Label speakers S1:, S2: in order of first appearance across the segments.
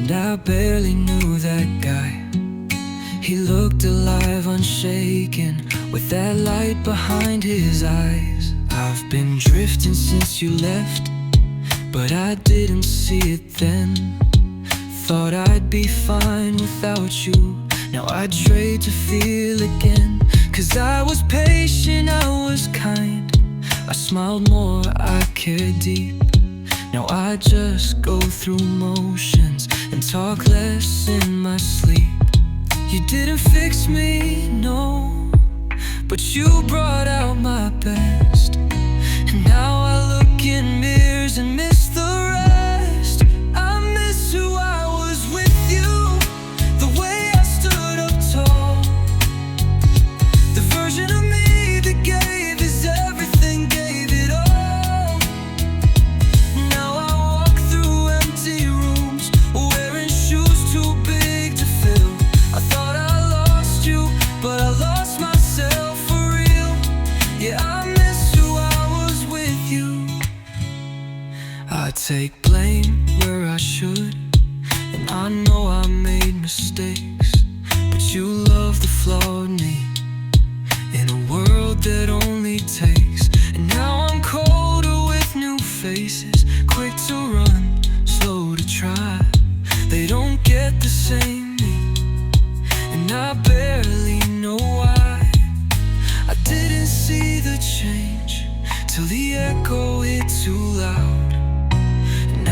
S1: And I barely knew that guy. He looked alive, unshaken, with that light behind his eyes. I've been drifting since you left, but I didn't see it then. Thought I'd be fine without you. Now I'd trade to feel again. 'Cause I was patient, I was kind, I smiled more, I cared deep. Now I just go through motions and talk less in my sleep. You didn't fix me, no, but you brought out my best. And now I look in mirrors and miss the rest. I miss who I was with you, the way I stood up tall, the version of me that gave his everything, gave it all. Now I walk through empty rooms, wearing shoes too big to fill. I thought I lost you, but I lost myself for real. Yeah, I miss who I was with you. I take blame where I should, and I know I made mistakes, but you love the flawed me in a world that only takes. And now I'm colder with new faces, quick to run, slow to try. They don't get the same me, and I barely know why. I didn't see the change till the echo hit too loud.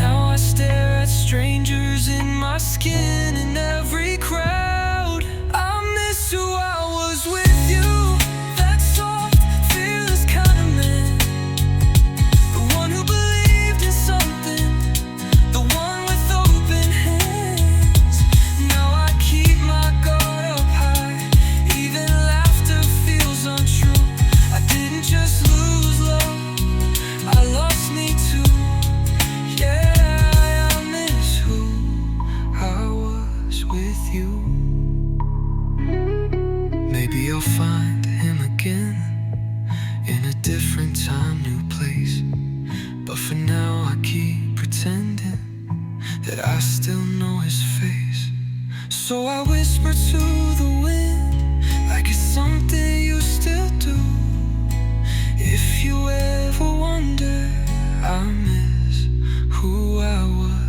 S1: Now I stare at strangers in my skin in every crowd. I miss who I was with you, that soft, fearless kind of man, the one who believed in something, the one with open hands. Now I keep my guard up high, even laughter feels untrue. I didn't just lose love, I lost me too. Yeah, I miss who I was with you. Maybe I'll find him again in a different time, new place. But for now I keep pretending that I still know his face. So I whisper to the wind like it's something you still do. If you ever wonder, I miss who I was.